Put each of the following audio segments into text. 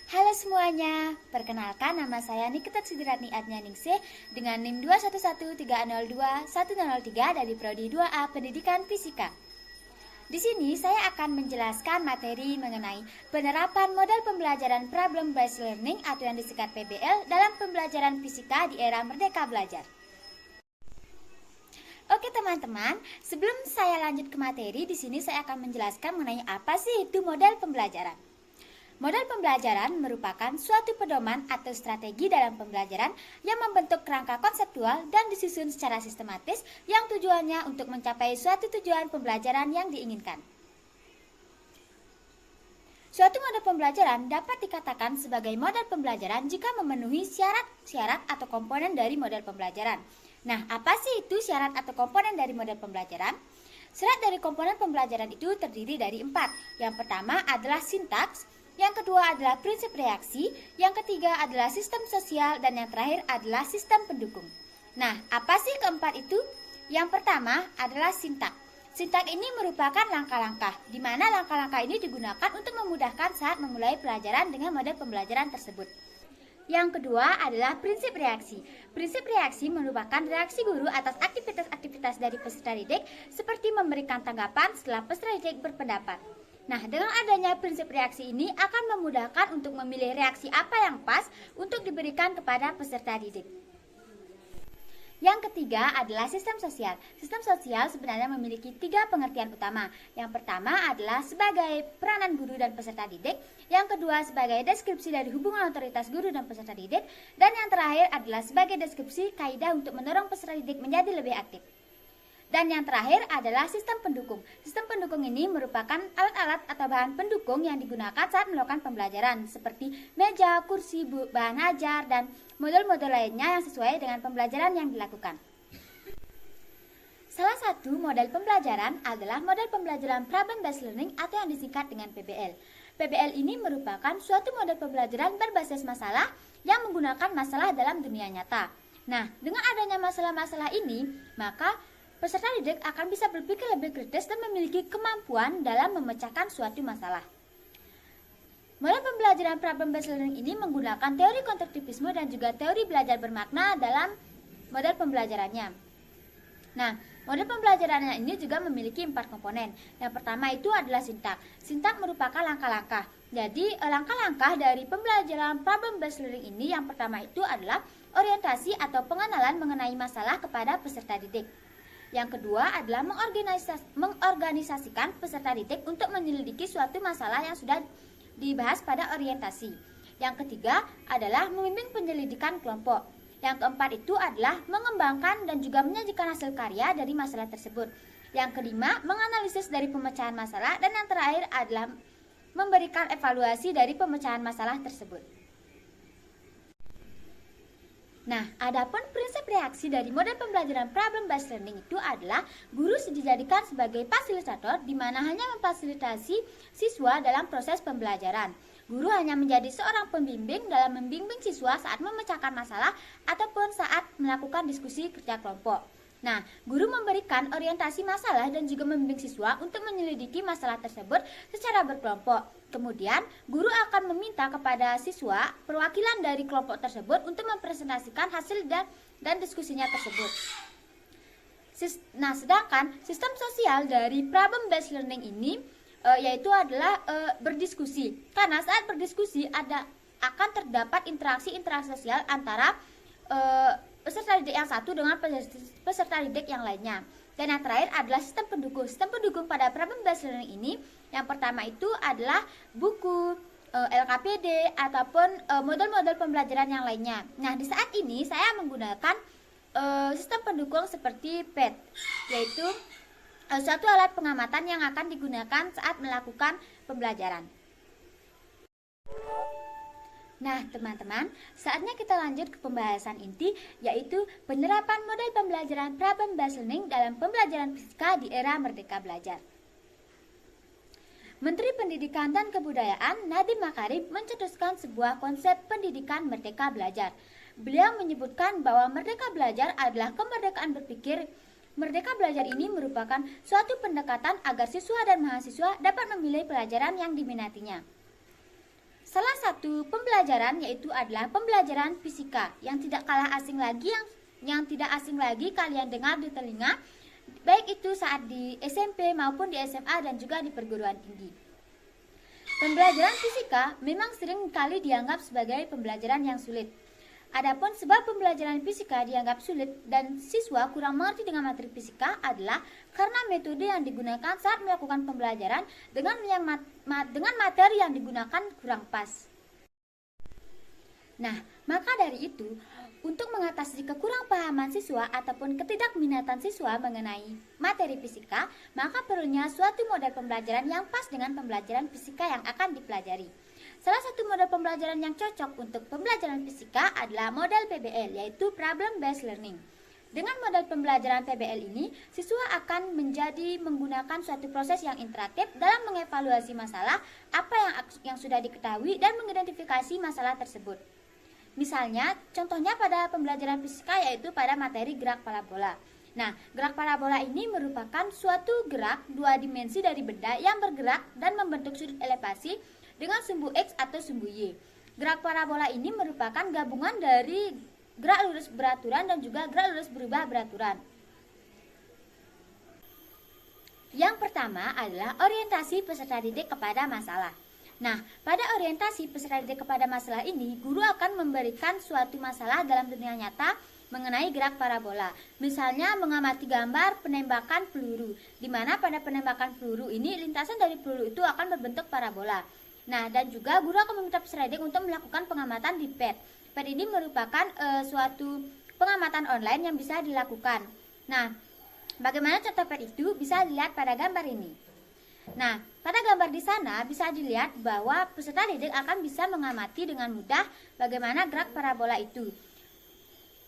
Halo semuanya, perkenalkan nama saya Nikita Sudiratni Adnyaningsih dengan NIM 2113021003 dari Prodi 2A Pendidikan Fisika. Di sini saya akan menjelaskan materi mengenai penerapan model pembelajaran Problem Based Learning atau yang disingkat PBL dalam pembelajaran fisika di era Merdeka Belajar. Oke teman-teman, sebelum saya lanjut ke materi, di sini saya akan menjelaskan mengenai apa sih itu model pembelajaran. Model pembelajaran merupakan suatu pedoman atau strategi dalam pembelajaran yang membentuk kerangka konseptual dan disusun secara sistematis yang tujuannya untuk mencapai suatu tujuan pembelajaran yang diinginkan. Suatu model pembelajaran dapat dikatakan sebagai model pembelajaran jika memenuhi syarat-syarat atau komponen dari model pembelajaran. Nah, apa sih itu syarat atau komponen dari model pembelajaran? Syarat dari komponen pembelajaran itu terdiri dari 4. Yang pertama adalah sintaks, yang kedua adalah prinsip reaksi, yang ketiga adalah sistem sosial, dan yang terakhir adalah sistem pendukung. Nah, apa sih keempat itu? Yang pertama adalah sintak. Sintak ini merupakan langkah-langkah, di mana langkah-langkah ini digunakan untuk memudahkan saat memulai pelajaran dengan model pembelajaran tersebut. Yang kedua adalah prinsip reaksi. Prinsip reaksi merupakan reaksi guru atas aktivitas-aktivitas dari peserta didik, seperti memberikan tanggapan setelah peserta didik berpendapat. Nah, dengan adanya prinsip reaksi ini akan memudahkan untuk memilih reaksi apa yang pas untuk diberikan kepada peserta didik. Yang ketiga adalah sistem sosial. Sistem sosial sebenarnya memiliki 3 pengertian utama. Yang pertama adalah sebagai peranan guru dan peserta didik. Yang kedua sebagai deskripsi dari hubungan otoritas guru dan peserta didik. Dan yang terakhir adalah sebagai deskripsi kaidah untuk mendorong peserta didik menjadi lebih aktif. Dan yang terakhir adalah sistem pendukung. Sistem pendukung ini merupakan alat-alat atau bahan pendukung yang digunakan saat melakukan pembelajaran, seperti meja, kursi, bahan ajar, dan model-model lainnya yang sesuai dengan pembelajaran yang dilakukan. Salah satu model pembelajaran adalah model pembelajaran Problem Based Learning atau yang disingkat dengan PBL. PBL ini merupakan suatu model pembelajaran berbasis masalah yang menggunakan masalah dalam dunia nyata. Nah, dengan adanya masalah-masalah ini, maka peserta didik akan bisa berpikir lebih kritis dan memiliki kemampuan dalam memecahkan suatu masalah. Model pembelajaran Problem Based Learning ini menggunakan teori konstruktivisme dan juga teori belajar bermakna dalam model pembelajarannya. Nah, model pembelajarannya ini juga memiliki 4 komponen. Yang pertama itu adalah sintak. Sintak merupakan langkah-langkah. Jadi, langkah-langkah dari pembelajaran Problem Based Learning ini yang pertama itu adalah orientasi atau pengenalan mengenai masalah kepada peserta didik. Yang kedua adalah mengorganisasikan peserta didik untuk menyelidiki suatu masalah yang sudah dibahas pada orientasi. Yang ketiga adalah membimbing penyelidikan kelompok. Yang keempat itu adalah mengembangkan dan juga menyajikan hasil karya dari masalah tersebut. Yang kelima, menganalisis dari pemecahan masalah. Dan yang terakhir adalah memberikan evaluasi dari pemecahan masalah tersebut. Nah, adapun prinsip reaksi dari model pembelajaran Problem Based Learning itu adalah guru dijadikan sebagai fasilitator di mana hanya memfasilitasi siswa dalam proses pembelajaran. Guru hanya menjadi seorang pembimbing dalam membimbing siswa saat memecahkan masalah ataupun saat melakukan diskusi kerja kelompok. Nah, guru memberikan orientasi masalah dan juga membimbing siswa untuk menyelidiki masalah tersebut secara berkelompok. Kemudian, guru akan meminta kepada siswa perwakilan dari kelompok tersebut untuk mempresentasikan hasil dan diskusinya tersebut. Nah, sedangkan sistem sosial dari Problem Based Learning ini yaitu adalah berdiskusi. Karena saat berdiskusi akan terdapat interaksi sosial antara peserta didik yang satu dengan peserta didik yang lainnya. Dan yang terakhir adalah sistem pendukung. Sistem pendukung pada Problem Based Learning ini yang pertama itu adalah buku, LKPD, ataupun model-model pembelajaran yang lainnya. Nah, di saat ini saya menggunakan sistem pendukung seperti PET, yaitu suatu alat pengamatan yang akan digunakan saat melakukan pembelajaran. Nah, teman-teman, saatnya kita lanjut ke pembahasan inti, yaitu penerapan model pembelajaran Problem Based Learning dalam pembelajaran fisika di era Merdeka Belajar. Menteri Pendidikan dan Kebudayaan Nadiem Makarim mencetuskan sebuah konsep pendidikan Merdeka Belajar. Beliau menyebutkan bahwa Merdeka Belajar adalah kemerdekaan berpikir. Merdeka Belajar ini merupakan suatu pendekatan agar siswa dan mahasiswa dapat memilih pelajaran yang diminatinya. salah satu pembelajaran yaitu adalah pembelajaran fisika yang tidak kalah asing lagi, yang tidak asing lagi kalian dengar di telinga, baik itu saat di SMP maupun di SMA dan juga di perguruan tinggi. Pembelajaran fisika memang sering kali dianggap sebagai pembelajaran yang sulit. Adapun sebab pembelajaran fisika dianggap sulit dan siswa kurang mengerti dengan materi fisika adalah karena metode yang digunakan saat melakukan pembelajaran dengan materi yang digunakan kurang pas. Nah, maka dari itu, untuk mengatasi kekurangpahaman siswa ataupun ketidakminatan siswa mengenai materi fisika, maka perlunya suatu model pembelajaran yang pas dengan pembelajaran fisika yang akan dipelajari. Salah satu model pembelajaran yang cocok untuk pembelajaran fisika adalah model PBL, yaitu Problem Based Learning. Dengan model pembelajaran PBL ini, siswa akan menggunakan suatu proses yang interaktif dalam mengevaluasi masalah apa yang sudah diketahui dan mengidentifikasi masalah tersebut. Misalnya, contohnya pada pembelajaran fisika yaitu pada materi gerak parabola. Nah, gerak parabola ini merupakan suatu gerak dua dimensi dari benda yang bergerak dan membentuk sudut elevasi dengan sumbu X atau sumbu Y. Gerak parabola ini merupakan gabungan dari gerak lurus beraturan dan juga gerak lurus berubah beraturan. Yang pertama adalah orientasi peserta didik kepada masalah. Nah, pada orientasi peserta didik kepada masalah ini, guru akan memberikan suatu masalah dalam dunia nyata mengenai gerak parabola. Misalnya mengamati gambar penembakan peluru, di mana pada penembakan peluru ini lintasan dari peluru itu akan berbentuk parabola. Nah, dan juga guru akan meminta peserta didik untuk melakukan pengamatan di PET. PET ini merupakan suatu pengamatan online yang bisa dilakukan. Nah, bagaimana contoh PET itu bisa dilihat pada gambar ini. Nah, pada gambar di sana bisa dilihat bahwa peserta didik akan bisa mengamati dengan mudah bagaimana gerak parabola itu.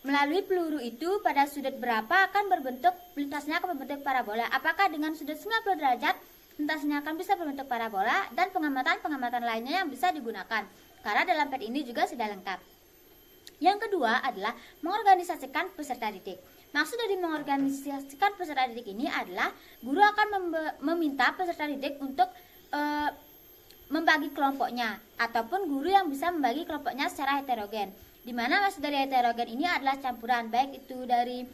Melalui peluru itu pada sudut berapa akan berbentuk, lintasnya akan berbentuk parabola. Apakah dengan sudut 90 derajat lintasnya akan bisa berbentuk parabola, dan pengamatan-pengamatan lainnya yang bisa digunakan. Karena dalam PET ini juga sudah lengkap. Yang kedua adalah mengorganisasikan peserta didik. Maksud dari mengorganisasikan peserta didik ini adalah guru akan meminta peserta didik untuk membagi kelompoknya, ataupun guru yang bisa membagi kelompoknya secara heterogen. Di mana maksud dari heterogen ini adalah campuran, baik itu dari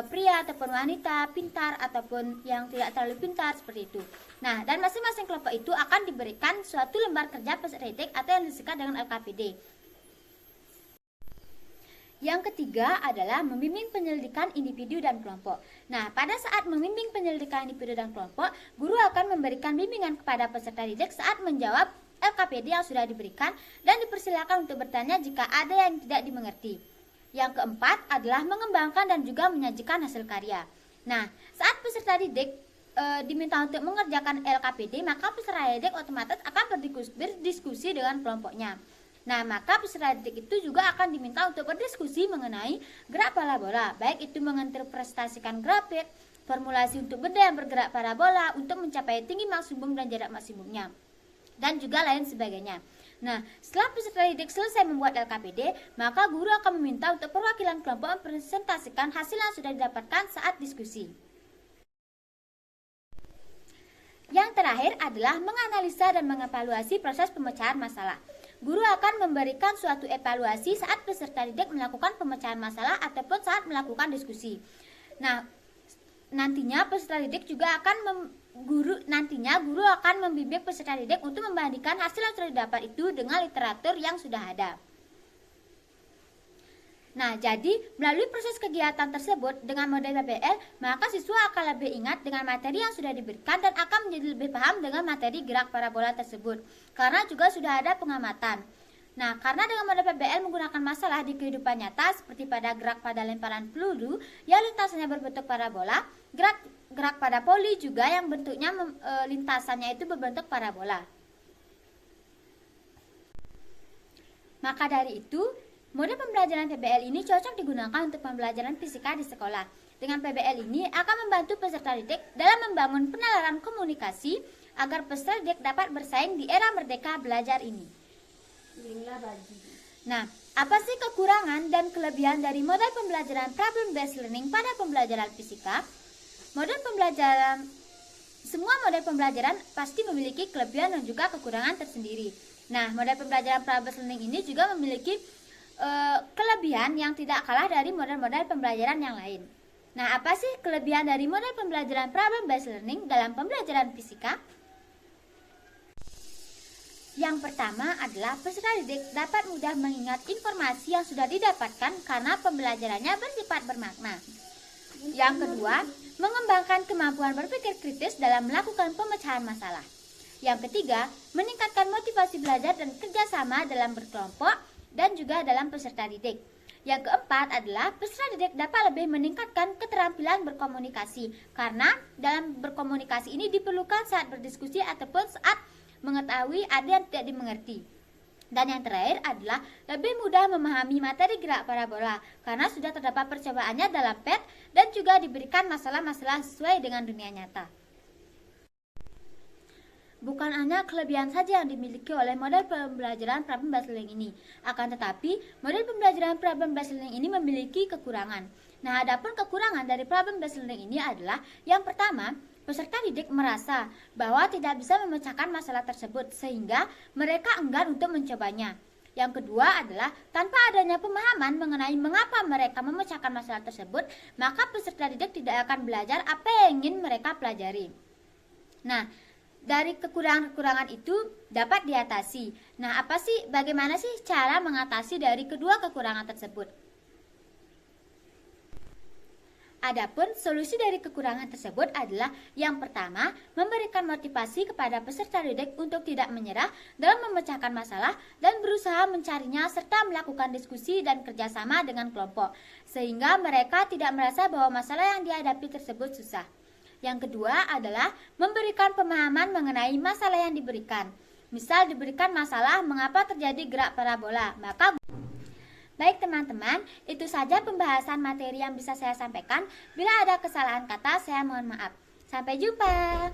pria ataupun wanita, pintar ataupun yang tidak terlalu pintar, seperti itu. Nah, dan masing-masing kelompok itu akan diberikan suatu lembar kerja peserta didik atau yang disingkat dengan LKPD. Yang ketiga adalah membimbing penyelidikan individu dan kelompok. Nah, pada saat membimbing penyelidikan individu dan kelompok, guru akan memberikan bimbingan kepada peserta didik saat menjawab LKPD yang sudah diberikan dan dipersilakan untuk bertanya jika ada yang tidak dimengerti. Yang keempat adalah mengembangkan dan juga menyajikan hasil karya. Nah, saat peserta didik diminta untuk mengerjakan LKPD, maka peserta didik otomatis akan berdiskusi dengan kelompoknya. Nah, maka peserta didik itu juga akan diminta untuk berdiskusi mengenai gerak parabola, baik itu menginterpretasikan grafik, formulasi untuk benda yang bergerak parabola untuk mencapai tinggi maksimum dan jarak maksimumnya, dan juga lain sebagainya. Nah, setelah peserta didik selesai membuat LKPD, maka guru akan meminta untuk perwakilan kelompok mempresentasikan hasil yang sudah didapatkan saat diskusi. Yang terakhir adalah menganalisa dan mengevaluasi proses pemecahan masalah. Guru akan memberikan suatu evaluasi saat peserta didik melakukan pemecahan masalah ataupun saat melakukan diskusi. Nah, nantinya peserta didik juga akan guru akan membimbing peserta didik untuk membandingkan hasil yang sudah didapat itu dengan literatur yang sudah ada. Nah, jadi melalui proses kegiatan tersebut dengan model PBL, maka siswa akan lebih ingat dengan materi yang sudah diberikan dan akan menjadi lebih paham dengan materi gerak parabola tersebut, karena juga sudah ada pengamatan. Nah, karena dengan model PBL menggunakan masalah di kehidupan nyata seperti pada gerak pada lemparan peluru yang lintasannya berbentuk parabola, gerak pada poli juga yang bentuknya lintasannya itu berbentuk parabola. Maka dari itu, model pembelajaran PBL ini cocok digunakan untuk pembelajaran fisika di sekolah. Dengan PBL ini akan membantu peserta didik dalam membangun penalaran komunikasi agar peserta didik dapat bersaing di era merdeka belajar ini. Nah, apa sih kekurangan dan kelebihan dari model pembelajaran problem based learning pada pembelajaran fisika? Semua model pembelajaran pasti memiliki kelebihan dan juga kekurangan tersendiri. Nah, model pembelajaran problem learning ini juga memiliki kelebihan yang tidak kalah dari model-model pembelajaran yang lain. Nah, apa sih kelebihan dari model pembelajaran problem based learning dalam pembelajaran fisika? Yang pertama adalah peserta didik dapat mudah mengingat informasi yang sudah didapatkan karena pembelajarannya bersifat bermakna. Yang kedua, mengembangkan kemampuan berpikir kritis dalam melakukan pemecahan masalah. Yang ketiga, meningkatkan motivasi belajar dan kerjasama dalam berkelompok dan juga dalam peserta didik. Yang keempat adalah peserta didik dapat lebih meningkatkan keterampilan berkomunikasi karena dalam berkomunikasi ini diperlukan saat berdiskusi ataupun saat mengetahui ada yang tidak dimengerti. Dan yang terakhir adalah lebih mudah memahami materi gerak parabola karena sudah terdapat percobaannya dalam PET dan juga diberikan masalah-masalah sesuai dengan dunia nyata. Bukan hanya kelebihan saja yang dimiliki oleh model pembelajaran problem based learning ini, akan tetapi model pembelajaran problem based learning ini memiliki kekurangan. Nah, adapun kekurangan dari problem based learning ini adalah yang pertama, peserta didik merasa bahwa tidak bisa memecahkan masalah tersebut sehingga mereka enggan untuk mencobanya. Yang kedua adalah tanpa adanya pemahaman mengenai mengapa mereka memecahkan masalah tersebut, maka peserta didik tidak akan belajar apa yang ingin mereka pelajari. Nah, dari kekurangan-kekurangan itu dapat diatasi. Nah, bagaimana sih cara mengatasi dari kedua kekurangan tersebut? Adapun solusi dari kekurangan tersebut adalah yang pertama, memberikan motivasi kepada peserta didik untuk tidak menyerah dalam memecahkan masalah dan berusaha mencarinya serta melakukan diskusi dan kerjasama dengan kelompok, sehingga mereka tidak merasa bahwa masalah yang dihadapi tersebut susah. Yang kedua adalah memberikan pemahaman mengenai masalah yang diberikan. Misal diberikan masalah mengapa terjadi gerak parabola, maka baik teman-teman, itu saja pembahasan materi yang bisa saya sampaikan. Bila ada kesalahan kata, saya mohon maaf. Sampai jumpa.